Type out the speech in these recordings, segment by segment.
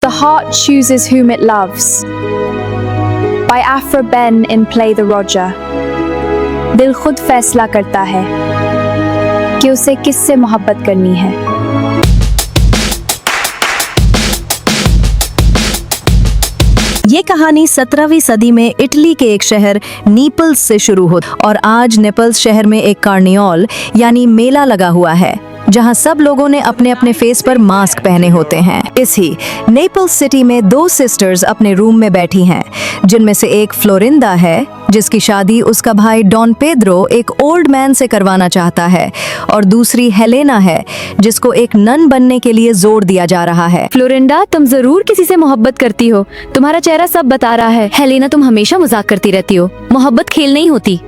The Heart Chooses Whom It Loves by Afra Ben in Play the Roger। दिल खुद फैसला करता है कि उसे किससे मोहब्बत करनी है। ये कहानी 17वीं सदी में इटली के एक शहर नीपल्स से शुरू होती और आज नेपल्स शहर में एक कार्निवल यानी मेला लगा हुआ है जहां सब लोगों ने अपने अपने फेस पर मास्क पहने होते हैं। इसी नेपल्स सिटी में दो सिस्टर्स अपने रूम में बैठी हैं, जिनमें से एक फ्लोरिंदा है जिसकी शादी उसका भाई डॉन पेड्रो एक ओल्ड मैन से करवाना चाहता है, और दूसरी हेलेना है जिसको एक नन बनने के लिए जोर दिया जा रहा है। फ्लोरिंडा, तुम जरूर किसी से मोहब्बत करती हो, तुम्हारा चेहरा सब बता रहा है। हेलेना, तुम हमेशा मजाक करती रहती हो, मोहब्बत खेल नहीं होती।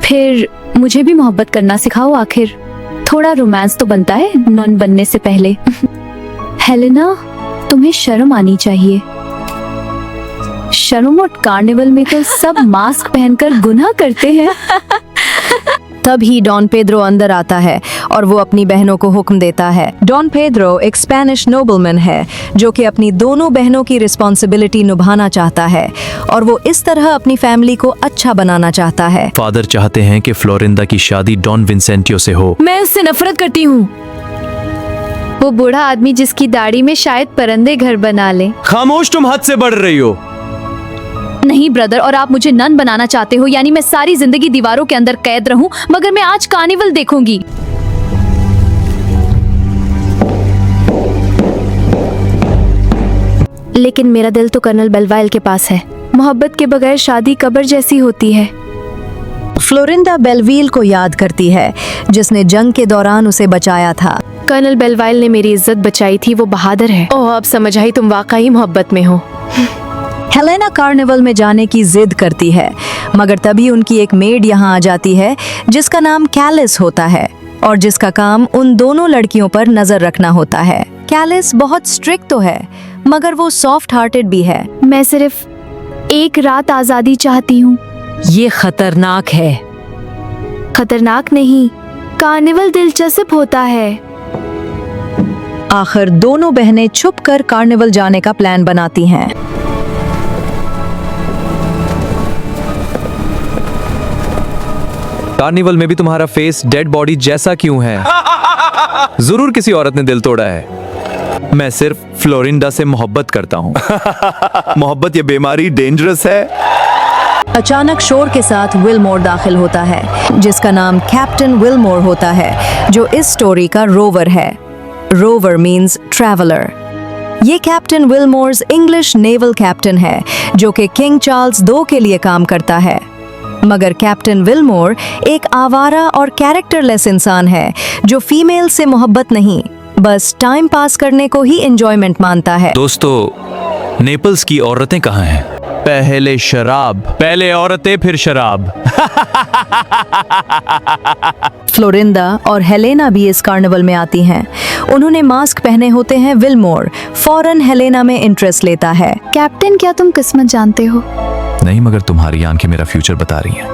फिर मुझे भी मोहब्बत करना सिखाओ, आखिर थोड़ा रोमांस तो बनता है नॉन बनने से पहले। हेलेना, तुम्हें शर्म आनी चाहिए। शर्म और कार्निवल में तो सब मास्क पहनकर गुनाह करते हैं। तभी डॉन पेड्रो अंदर आता है और वो अपनी बहनों को हुक्म देता है। डॉन पेड्रो एक स्पेनिश नोबलमैन है जो कि अपनी दोनों बहनों की रिस्पॉन्सिबिलिटी निभाना चाहता है और वो इस तरह अपनी फैमिली को अच्छा बनाना चाहता है। फादर चाहते हैं कि फ्लोरिंदा की शादी डॉन विंसेंटियो से हो। मैं उससे नफरत करती हूँ। वो बूढ़ा आदमी जिसकी दाढ़ी में शायद परिंदे घर बना ले। खामोश, तुम हद से बढ़ रही हो। नहीं ब्रदर, और आप मुझे नन बनाना चाहते हो, यानी मैं सारी जिंदगी दीवारों के अंदर कैद रहूं, मगर मैं आज कार्निवल देखूंगी। लेकिन मेरा दिल तो कर्नल बेलवाइल के पास है। मोहब्बत के बगैर शादी कब्र जैसी होती है। फ्लोरिंदा बेलवील को याद करती है जिसने जंग के दौरान उसे बचाया था। कर्नल बेलवाइल ने मेरी इज्जत बचाई थी, वो बहादुर है। ओह, अब समझ आई तुम वाकई मोहब्बत में हो। हेलेना कार्निवल में जाने की जिद करती है, मगर तभी उनकी एक मेड यहाँ आ जाती है जिसका नाम कैलिस होता है और जिसका काम उन दोनों लड़कियों पर नजर रखना होता है। कैलिस बहुत स्ट्रिक्ट तो है, मगर वो सॉफ्ट हार्टेड भी है। मैं सिर्फ एक रात आजादी चाहती हूँ। ये खतरनाक है। खतरनाक नहीं, कार्निवल दिलचस्प होता है। आखिर दोनों बहनें छुपकर कार्निवल जाने का प्लान बनाती हैं। कार्निवल में भी तुम्हारा फेस डेड बॉडी जैसा क्यों है? जरूर किसी औरत ने दिल तोड़ा है। मैं सिर्फ फ्लोरिंडा से मोहब्बत करता हूँ। मोहब्बत ये बीमारी डेंजरस है। अचानक शोर के साथ विलमोर दाखिल होता है जिसका नाम कैप्टन विलमोर होता है, जो इस स्टोरी का रोवर है। Rover means traveller. ये कैप्टन विलमोर्स इंग्लिश नेवल कैप्टन है जो कि किंग चार्ल्स II के लिए काम करता है। मगर कैप्टन विलमोर एक आवारा और कैरेक्टरलेस इंसान है जो फीमेल से मोहब्बत नहीं, बस टाइम पास करने को ही एंजॉयमेंट मानता है। दोस्तों, नेपल्स की औरतें कहाँ हैं? पहले शराब, पहले औरतें फिर शराब। फ्लोरिंदा और हेलेना भी इस कार्निवल में आती हैं। उन्होंने मास्क पहने होते हैं। विलमोर फौरन हेलेना में इंटरेस्ट लेता है। कैप्टन, क्या तुम किस्मत जानते हो? नहीं, मगर तुम्हारी आंखें मेरा फ्यूचर बता रही हैं।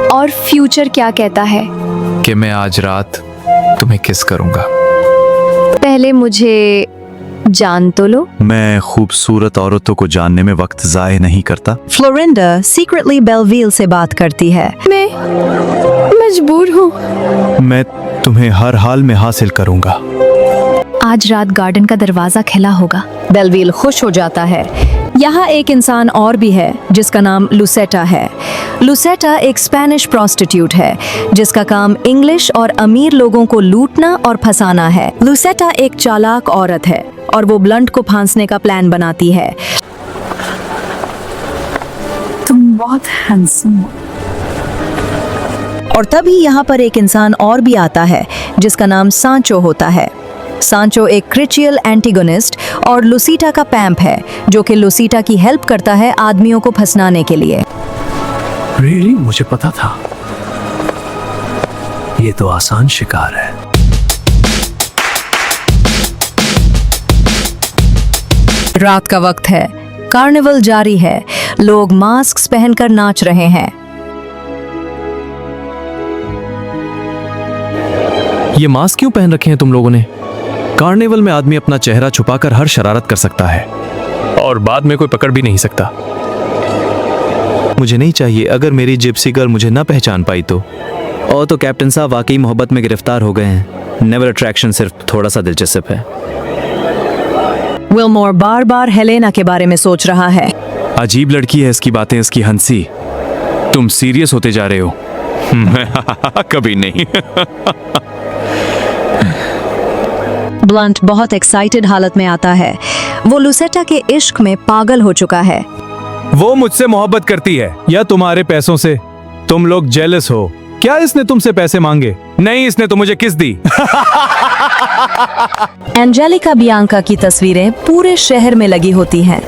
और फ्यूचर क्या कहता है? कि मैं आज रात तुम्हें किस करूंगा। पहले मुझे जान तो लो। मैं खूबसूरत औरतों को जानने में वक्त जाया नहीं करता। फ्लोरिंडा सीक्रेटली बेलवील से बात करती है। मैं मजबूर हूँ। मैं तुम्हें हर हाल में हासिल करूंगा। आज रात गार्डन का दरवाजा खुला होगा। बेलवील खुश हो जाता है। यहाँ एक इंसान और भी है जिसका नाम लुसेटा है। लुसेटा एक स्पेनिश प्रोस्टिट्यूट है जिसका काम इंग्लिश और अमीर लोगों को लूटना और फंसाना है। लुसेटा एक चालाक औरत है और वो ब्लंट को फांसने का प्लान बनाती है। तुम बहुत हैंडसम हो। और तभी यहाँ पर एक इंसान और भी आता है जिसका नाम सांचो होता है। सांचो एक क्रिचियल एंटीगोनिस्ट और लुसीटा का पैम्प है जो कि लुसीटा की हेल्प करता है आदमियों को फंसाने के लिए। रियली, मुझे पता था। ये तो आसान शिकार है। रात का वक्त है। कार्निवल जारी है। लोग मास्क पहनकर नाच रहे हैं। ये मास्क क्यों पहन रखे हैं तुम लोगों ने? कार्निवल में आदमी अपना चेहरा छुपाकर हर शरारत कर सकता है और बाद में कोई पकड़ भी नहीं सकता। मुझे नहीं चाहिए। अगर मेरी जिप्सी गर्ल मुझे ना पहचान पाई तो। और तो कैप्टन साहब वाकई मोहब्बत में गिरफ्तार हो गए हैं। नेवर अट्रैक्शन सिर्फ थोड़ा सा दिलचस्प है। विलमोर बार बार हेलेना के बारे में सोच रहा है। अजीब लड़की है, इसकी बातें, इसकी हंसी। तुम सीरियस होते जा रहे हो? कभी नहीं। ब्लंट बहुत एक्साइटेड हालत में आता है। वो लुसेटा के इश्क में पागल हो चुका है। वो मुझसे मोहब्बत करती है या तुम्हारे पैसों से? तुम लोग जेलस हो। क्या इसने तुमसे पैसे मांगे? नहीं, इसने तो मुझे किस दी। एंजेलिका बियांका की तस्वीरें पूरे शहर में लगी होती हैं।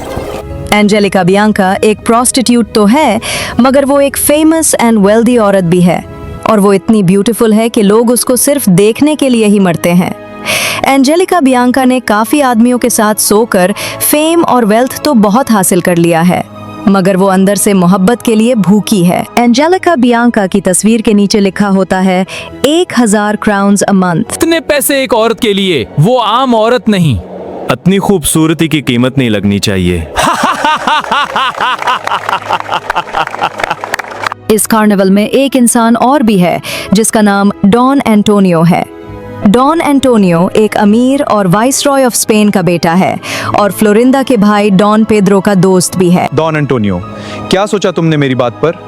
एंजेलिका बियांका एक प्रोस्टिट्यूट तो है, मगर वो एक फेमस एंड वेल्दी औरत भी है और वो इतनी ब्यूटीफुल है कि लोग उसको सिर्फ देखने के लिए ही मरते हैं। एंजेलिका बियांका ने काफी आदमियों के साथ सोकर फेम और वेल्थ तो बहुत हासिल कर लिया है, मगर वो अंदर से मोहब्बत के लिए भूखी है। एंजेलिका बियांका की तस्वीर के नीचे लिखा होता है 1000 क्राउन्स अ मंथ। इतने पैसे एक औरत के लिए, वो आम औरत नहीं। अपनी खूबसूरती की कीमत नहीं लगनी चाहिए। इस कार्निवल में एक इंसान और भी है जिसका नाम डॉन एंटोनियो है। डॉन एंटोनियो एक अमीर और वाइसरॉय ऑफ स्पेन का बेटा है और फ्लोरिंदा के भाई डॉन पेड्रो का दोस्त भी है। डॉन एंटोनियो, क्या सोचा तुमने मेरी बात पर?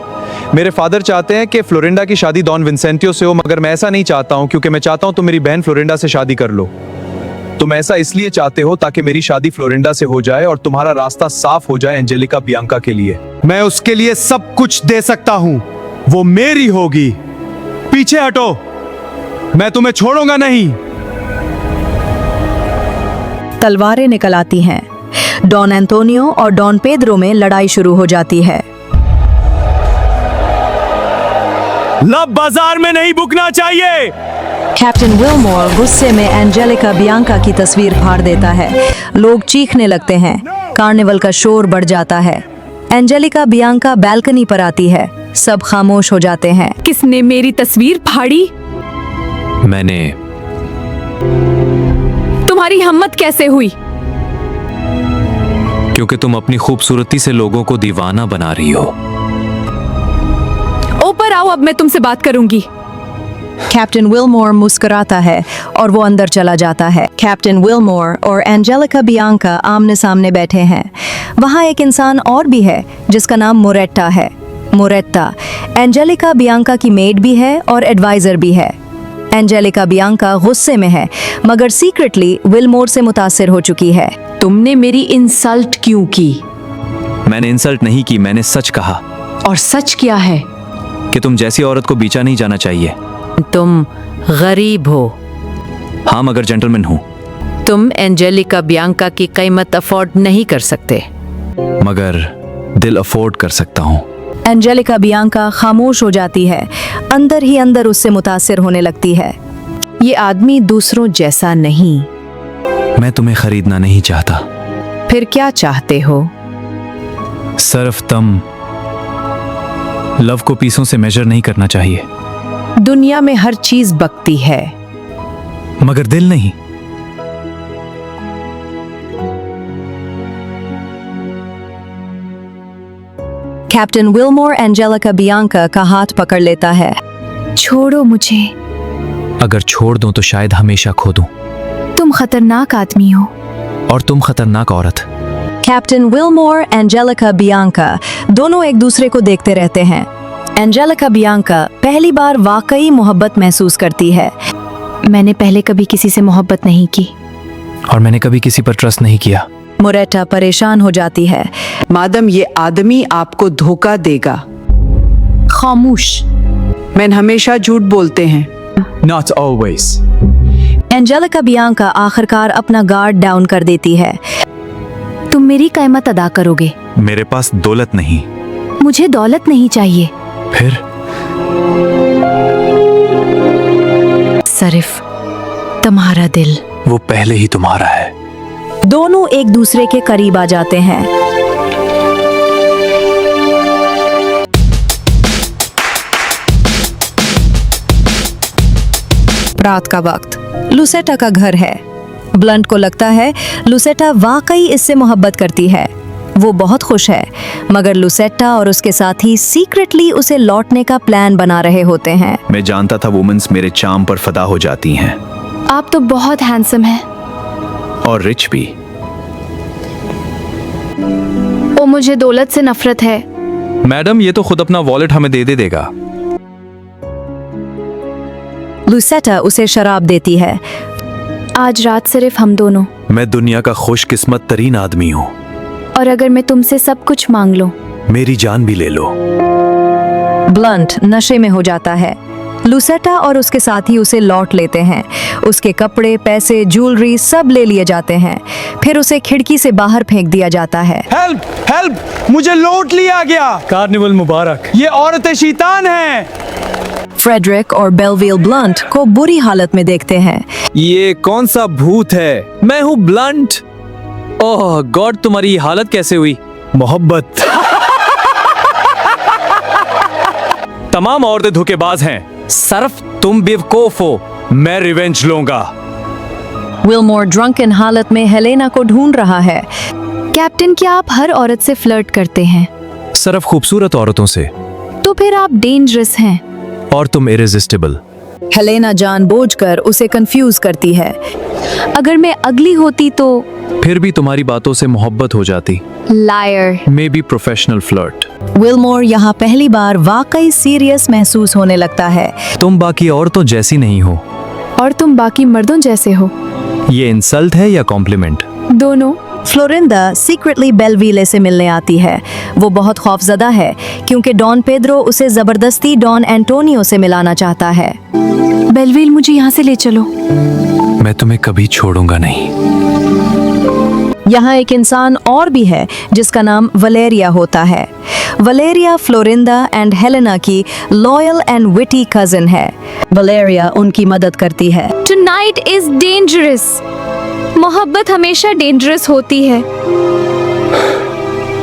मेरे फादर चाहते हैं कि फ्लोरिंडा की शादी डॉन विंसेंटियो से हो, मगर मैं ऐसा नहीं चाहता हूं क्योंकि मैं चाहता हूं तुम मेरी बहन फ्लोरिंडा से शादी कर लो। तुम ऐसा इसलिए चाहते हो ताकि मेरी शादी फ्लोरिंडा से हो जाए और तुम्हारा रास्ता साफ हो जाए एंजेलिका बियांका के लिए। मैं उसके लिए सब कुछ दे सकता हूं, वो मेरी होगी। पीछे हटो, मैं तुम्हें छोड़ूंगा नहीं। तलवारें निकल आती हैं। डॉन एंटोनियो और डॉन पेड्रो में लड़ाई शुरू हो जाती है। लब बाजार में नहीं बुकना चाहिए। कैप्टन विलमोर गुस्से में एंजेलिका बियांका की तस्वीर फाड़ देता है। लोग चीखने लगते हैं। कार्निवल का शोर बढ़ जाता है। एंजेलिका बियांका बालकनी पर आती है। सब खामोश हो जाते हैं। किसने मेरी तस्वीर फाड़ी? मैंने। तुम्हारी हिम्मत कैसे हुई? क्योंकि तुम अपनी खूबसूरती से लोगों को दीवाना बना रही हो। ऊपर आओ, अब मैं तुमसे बात करूंगी। कैप्टन विलमोर मुस्कुराता है और वो अंदर चला जाता है। कैप्टन विलमोर और एंजेलिका बियांका आमने सामने बैठे हैं। वहाँ एक इंसान और भी है जिसका नाम मोरेट्टा है। मोरेट्टा एंजेलिका बियांका की मेड भी है और एडवाइजर भी है। एंजेलिका बियांका गुस्से में है, मगर सीक्रेटली विलमोर से मुतासिर हो चुकी है। तुमने मेरी इंसल्ट क्यों की? मैंने इंसल्ट नहीं की, मैंने सच कहा। और सच क्या है? कि तुम जैसी औरत को बीचा नहीं जाना चाहिए। तुम गरीब हो। हाँ, मगर जेंटलमैन हूँ। तुम एंजेलिका बियांका की कीमत अफोर्ड नहीं कर सकते। मगर दिल अफोर्ड कर सकता हूँ। एंजेलिका बियांका खामोश हो जाती है। अंदर ही अंदर उससे मुतासिर होने लगती है। ये आदमी दूसरों जैसा नहीं। मैं तुम्हें खरीदना नहीं चाहता। फिर क्या चाहते हो? सिर्फ तुम। लव को पीसों से मेजर नहीं करना चाहिए। दुनिया में हर चीज बकती है, मगर दिल नहीं। कैप्टन विलमोर एंजेलिका बियांका का हाथ पकड़ लेता है। छोड़ो मुझे। अगर छोड़ दूं तो शायद हमेशा खो दूं। तुम खतरनाक आदमी हो। और तुम खतरनाक औरत। कैप्टन विलमोर एंजेलिका बियांका दोनों एक दूसरे को देखते रहते हैं। एंजेलिका बियांका पहली बार वाकई मोहब्बत महसूस करती है। मैंने पहले कभी किसी से मोहब्बत नहीं की। और मैंने कभी किसी पर ट्रस्ट नहीं किया। मोरेट्टा परेशान हो जाती है। मादम, ये आदमी आपको धोखा देगा। खामोश। मैन हमेशा झूठ बोलते हैं। Not always. एंजेलिका बियांका आखिरकार अपना गार्ड डाउन कर देती है। तुम मेरी कीमत अदा करोगे। मेरे पास दौलत नहीं। मुझे दौलत नहीं चाहिए। फिर? सिर्फ तुम्हारा दिल। वो पहले ही तुम्हारा है। दोनों एक दूसरे के करीब आ जाते हैं। रात का वक्त लुसेटा का घर है। ब्लंट को लगता है लुसेटा वाकई इससे मोहब्बत करती है। वो बहुत खुश है, मगर लुसेटा और उसके साथी सीक्रेटली उसे लौटने का प्लान बना रहे होते हैं। मैं जानता था वुमेन्स मेरे चार्म पर फदा हो जाती हैं, आप तो बहुत हैंडसम हैं। और रिच भी। ओ, मुझे दौलत से नफरत है। मैडम, ये तो खुद अपना वॉलेट हमें दे देगा। लुसेटा उसे शराब देती है। आज रात सिर्फ हम दोनों, मैं दुनिया का खुशकिस्मत तरीन आदमी हूँ। और अगर मैं तुमसे सब कुछ मांग लूं, मेरी जान भी ले लो। ब्लंट नशे में हो जाता है। लुसेटा और उसके साथी उसे लौट लेते हैं। उसके कपड़े, पैसे, ज्वेलरी सब ले लिए जाते हैं। फिर उसे खिड़की से बाहर फेंक दिया जाता है। हेल्प हेल्प, मुझे लौट लिया गया। कार्निवल मुबारक। ये औरतें शैतान हैं। फ्रेडरिक और बेलविल ब्लंट को बुरी हालत में देखते हैं। ये कौन सा भूत है? मैं हूँ ब्लंट। ओह गॉड, तुम्हारी ये हालत कैसे हुई? मोहब्बत। तमाम औरतें धोखेबाज हैं, सिर्फ तुम बेवकूफ हो। मैं रिवेंज लूंगा। विलमोर ड्रंकन हालत में हेलेना को ढूंढ रहा है। कैप्टन, क्या आप हर औरत से फ्लर्ट करते हैं? सिर्फ खूबसूरत औरतों से। तो फिर आप डेंजरस हैं। और तुम इरेजिस्टिबल। हेलेना जानबूझकर उसे कंफ्यूज करती है। अगर मैं अगली होती तो? फिर भी तुम्हारी बातों से मोहब्बत हो जाती। Liar. May be professional flirt. विलमोर यहाँ पहली बार वाकई सीरियस महसूस होने लगता है। तुम बाकी औरतों जैसी नहीं हो। और तुम बाकी मर्दों जैसे हो। ये इंसल्ट है या कॉम्प्लीमेंट? दोनों। फ्लोरिंदा सीक्रेटली बेलविले से मिलने आती है। वो बहुत खौफजदा है क्योंकि डॉन पेड्रो उसे जबरदस्ती डॉन एंटोनियो से मिलाना चाहता है। बेलविल, मुझे यहाँ से ले चलो। मैं तुम्हें कभी छोड़ूंगा नहीं। यहाँ एक इंसान और भी है जिसका नाम वलेरिया होता है। वलेरिया फ्लोरिंदा एंड हेलेना की लॉयल एंड विटी कजिन है। वलेरिया उनकी मदद करती है। Tonight is dangerous. मोहब्बत हमेशा डेंजरस होती है।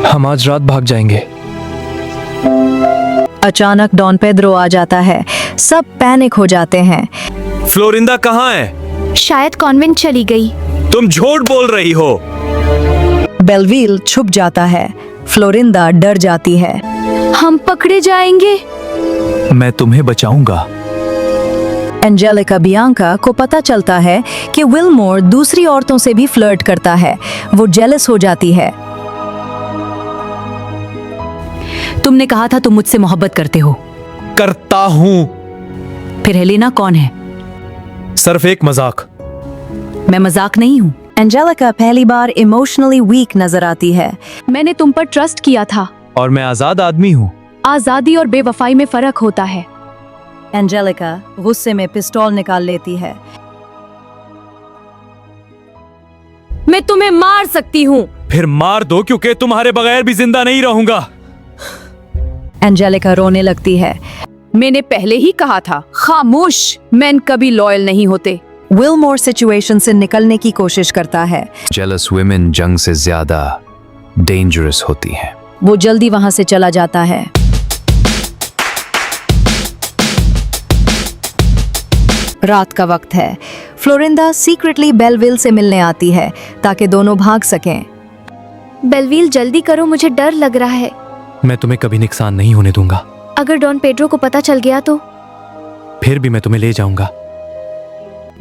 हम आज रात भाग जाएंगे। अचानक डॉन पेड्रो आ जाता है। सब पैनिक हो जाते हैं। फ्लोरिंदा कहाँ है? शायद कॉन्वेंट चली गई। तुम झूठ बोल रही हो। बेलविल छुप जाता है। फ्लोरिंदा डर जाती है। हम पकड़े जाएंगे। मैं तुम्हें बचाऊंगा। एंजेलिका बियांका को पता चलता है कि विलमोर दूसरी औरतों से भी फ्लर्ट करता है। वो जेलस हो जाती है। तुमने कहा था तुम मुझसे मोहब्बत करते हो। करता हूँ। फिर हेलेना कौन है? सिर्फ एक मजाक। मैं मजाक नहीं हूँ। एंजेलिका पहली बार इमोशनली वीक नजर आती है। मैंने तुम पर ट्रस्ट किया था। और मैं आजाद आदमी हूँ। आजादी और बेवफाई में फर्क होता है। एंजेलिका गुस्से में पिस्तौल निकाल लेती है। मैं तुम्हें मार सकती हूँ। फिर मार दो, क्योंकि तुम्हारे बगैर भी जिंदा नहीं रहूंगा। एंजेलिका रोने लगती है। मैंने पहले ही कहा था, खामोश, मैन कभी लॉयल नहीं होते। विलमोर सिचुएशन से निकलने की कोशिश करता है। जेलस वुमेन जंग से ज्यादा डेंजरस होती हैं। वो जल्दी वहां से चला जाता है। रात का वक्त है। फ्लोरिंदा सीक्रेटली बेलविल से मिलने आती है ताकि दोनों भाग सकें। बेलविल, जल्दी करो, मुझे डर लग रहा है। मैं तुम्हें कभी नुकसान नहीं होने दूंगा। अगर डॉन पेड्रो को पता चल गया तो? फिर भी मैं तुम्हें ले जाऊंगा।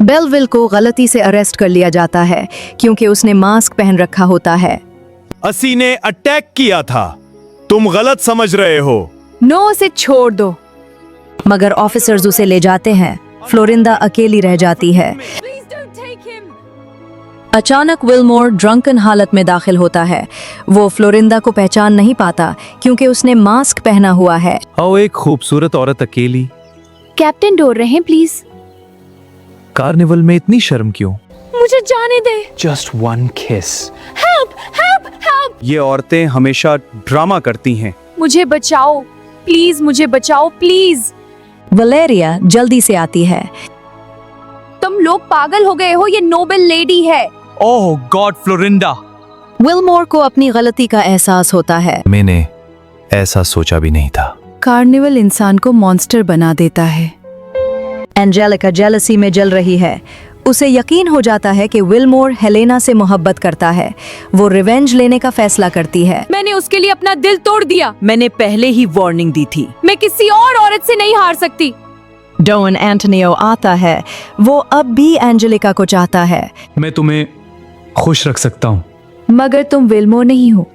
बेलविल को गलती से अरेस्ट कर लिया जाता है क्योंकि उसने मास्क पहन रखा होता है। असी ने अटैक किया था, तुम गलत समझ रहे हो। नो, उसे छोड़ दो। मगर ऑफिसर्स उसे ले जाते हैं। फ्लोरिंदा अकेली रह जाती है। अचानक विलमोर ड्रंकन हालत में दाखिल होता है। वो फ्लोरिंदा को पहचान नहीं पाता क्योंकि उसने मास्क पहना हुआ है। आओ, एक खूबसूरत औरत अकेली। कैप्टन डोर रहे हैं, प्लीज। कार्निवल में इतनी शर्म क्यों? मुझे जाने दे। जस्ट वन किस। Help help help. ये औरतें हमेशा ड्रामा करती हैं। मुझे बचाओ प्लीज, मुझे बचाओ प्लीज। वलेरिया जल्दी से आती है। तुम लोग पागल हो गए हो, ये नोबल लेडी है। ओह गॉड, फ्लोरिंडा। विलमोर को अपनी गलती का एहसास होता है। मैंने ऐसा सोचा भी नहीं था। कार्निवल इंसान को मॉन्स्टर बना देता है। एंजेलिका जेलसी में जल रही है। उसे यकीन हो जाता है कि विलमोर हेलेना से मोहब्बत करता है। वो रिवेंज लेने का फैसला करती है। मैंने उसके लिए अपना दिल तोड़ दिया। मैंने पहले ही वार्निंग दी थी। मैं किसी और औरत से नहीं हार सकती। डॉन एंटोनियो आता है। वो अब भी एंजेलिका को चाहता है। मैं तुम्हें खुश रख सकता हूँ। मगर तुम विल्मोर नहीं हो।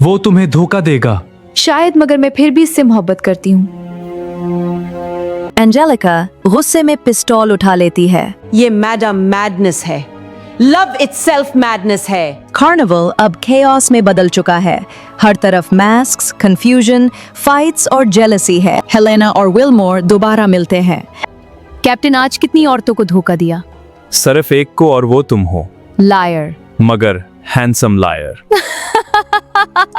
वो तुम्हें धोखा देगा। शायद, मगर मैं फिर भी इससे मोहब्बत करती हूँ। एंजेलिका गुस्से में पिस्तौल उठा लेती है। ये मैडम मैडनेस है। लव इटसेल्फ मैडनेस है। कार्निवल अब केओस में बदल चुका है। हर तरफ मास्क्स, कंफ्यूजन, फाइट्स और जेलसी है। हेलेना और विलमोर दोबारा मिलते हैं। कैप्टन, आज कितनी औरतों को धोखा दिया? सिर्फ एक को, और वो तुम हो। लायर। मगर हैंडसम लायर।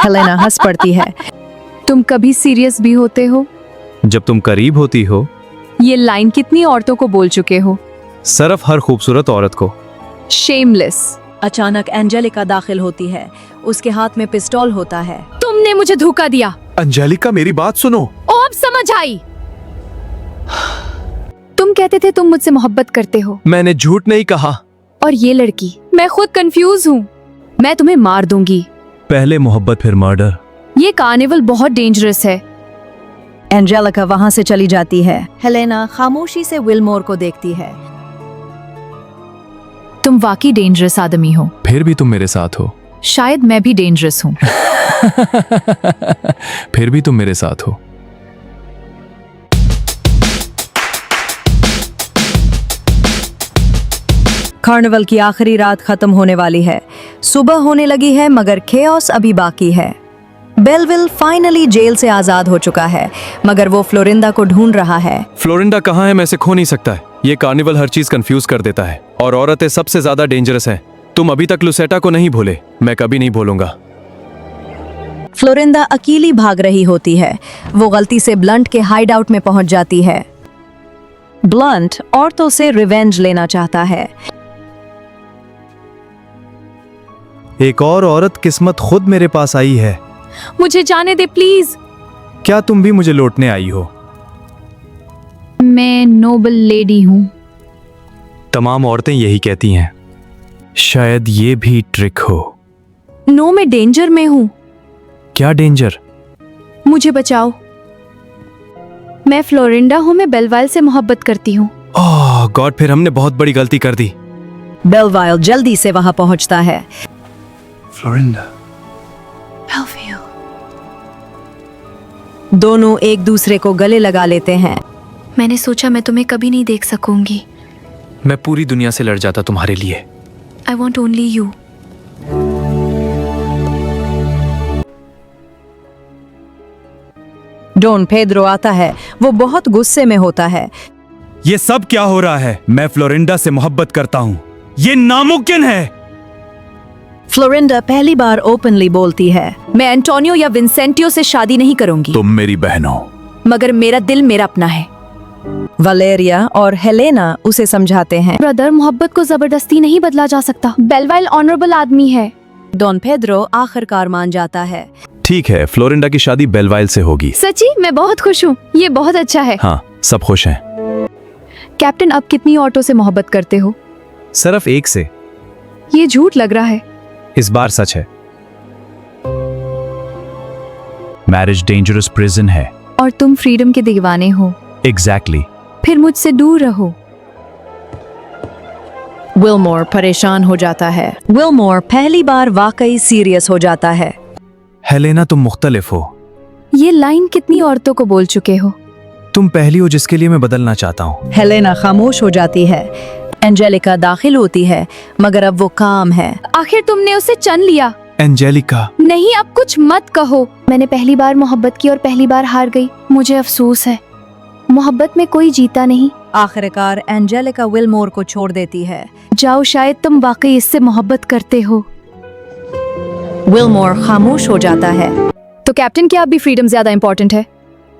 हेलेना हंस पड़ती है। तुम कभी सीरियस भी होते हो? जब तुम करीब होती हो। ये लाइन कितनी औरतों को बोल चुके हो? सिर्फ हर खूबसूरत औरत को। शेमलेस। अचानक एंजेलिका दाखिल होती है। उसके हाथ में पिस्तौल होता है। तुमने मुझे धोखा दिया। अंजेलिका, मेरी बात सुनो। ओ, अब समझ आई। तुम कहते थे तुम मुझसे मोहब्बत करते हो। मैंने झूठ नहीं कहा। और ये लड़की, मैं खुद कंफ्यूज हूँ। मैं तुम्हें मार दूंगी। पहले मोहब्बत फिर मर्डर। ये कार्निवल बहुत डेंजरस है। एंजेलिका वहां से चली जाती है। हेलेना खामोशी से विलमोर को देखती है। तुम वाकई डेंजरस आदमी हो। फिर भी तुम मेरे साथ हो। शायद मैं भी डेंजरस हूँ। फिर भी तुम मेरे साथ हो। कार्निवल की आखिरी रात खत्म होने वाली है। सुबह होने लगी है, मगर केओस अभी बाकी है। बेलविल फाइनली जेल से आजाद हो चुका है, मगर वो फ्लोरिंदा को ढूंढ रहा है। फ्लोरिंडा कहाँ है? मैं इसे खो नहीं सकता है। ये कार्निवल हर चीज कंफ्यूज कर देता है, और औरतें सबसे ज्यादा डेंजरस हैं। तुम अभी तक लुसेटा को नहीं भूले। मैं कभी नहीं भूलूंगा। फ्लोरिंदा अकेली भाग रही होती है। वो गलती से ब्लंट के हाइड आउट में पहुंच जाती है। ब्लंट औरतों से रिवेंज लेना चाहता है। एक और औरत किस्मत खुद मेरे पास आई है। मुझे जाने दे प्लीज। क्या तुम भी मुझे लौटने आई हो? मैं नोबल लेडी हूँ। तमाम औरतें यही कहती हैं। शायद ये भी ट्रिक हो। नो, मैं डेंजर में हूँ। क्या डेंजर? मुझे बचाओ। मैं फ्लोरिंडा हूँ। मैं बेलवाइल से मोहब्बत करती हूँ। ओह गॉड, फिर हमने बहुत बड़ी गलती कर दी। बेलवाइल जल्दी से वहां पहुंचता है। फ्लोरिंडा, दोनों एक दूसरे को गले लगा लेते हैं। मैंने सोचा मैं तुम्हें कभी नहीं देख सकूंगी। मैं पूरी दुनिया से लड़ जाता तुम्हारे लिए। I want only you. Don Pedro आता है। वो बहुत गुस्से में होता है। ये सब क्या हो रहा है? मैं फ्लोरिंडा से मोहब्बत करता हूँ। ये नामुमकिन है। फ्लोरिंडा पहली बार ओपनली बोलती है। मैं एंटोनियो या विंसेंटियो से शादी नहीं करूंगी। तुम मेरी बहन हो। मगर मेरा दिल मेरा अपना है। वलेरिया और हेलेना उसे समझाते हैं। ब्रदर, मोहब्बत को जबरदस्ती नहीं बदला जा सकता। बेलवाइल ऑनरेबल आदमी है। डॉन पेड्रो आखिरकार मान जाता है। ठीक है, फ्लोरिंडा की शादी बेलवाइल से होगी। सच्ची? मैं बहुत खुश हूँ। ये बहुत अच्छा है। हाँ, सब खुश हैं। कैप्टन, अब कितनी औरतों से मोहब्बत करते हो? सिर्फ एक से। ये झूठ लग रहा है। इस बार सच है। मैरिज डेंजरस प्रिजन है। और तुम फ्रीडम के दीवाने हो। एग्जैक्टली। फिर मुझसे दूर रहो। विलमोर परेशान हो जाता है। विलमोर पहली बार वाकई सीरियस हो जाता है। हेलेना, तुम मुख्तलिफ हो। ये लाइन कितनी औरतों को बोल चुके हो? तुम पहली हो जिसके लिए मैं बदलना चाहता हूँ। हेलेना खामोश हो जाती है। एंजेलिका दाखिल होती है, मगर अब वो काम है। आखिर तुमने उसे चन लिया। एंजेलिका, नहीं, अब कुछ मत कहो। मैंने पहली बार मोहब्बत की और पहली बार हार गई। मुझे अफसोस है। मोहब्बत में कोई जीता नहीं। आखिरकार एंजेलिका विलमोर को छोड़ देती है। जाओ, शायद तुम वाकई इससे मोहब्बत करते हो। विलमोर खामोश हो जाता है। तो कैप्टन, क्या अब भी फ्रीडम ज्यादा इंपॉर्टेंट है?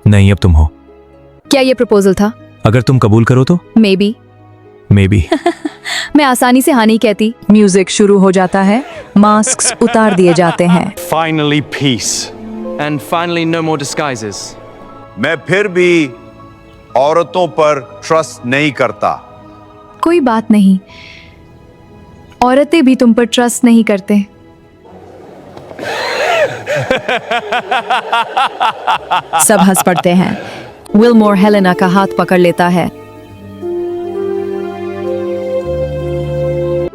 नहीं, अब तुम हो। क्या ये प्रपोजल था? अगर तुम कबूल करो तो मे बी। मैं आसानी से हाँ नहीं कहती। म्यूजिक शुरू हो जाता है। मास्क्स उतार दिए जाते हैं। Finally peace. And finally no more disguises. मैं फिर भी औरतों पर ट्रस्ट नहीं करता। कोई बात नहीं। औरतें भी तुम पर ट्रस्ट नहीं करते। सब हंस पड़ते हैं। विलमोर हेलेना का हाथ पकड़ लेता है।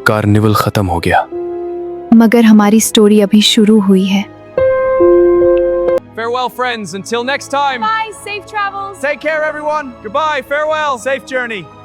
कार्निवल खत्म हो गया। मगर हमारी स्टोरी अभी शुरू हुई है। Farewell, friends. Until next time. Bye, safe travels. Take care, everyone. Goodbye. Farewell. Safe journey.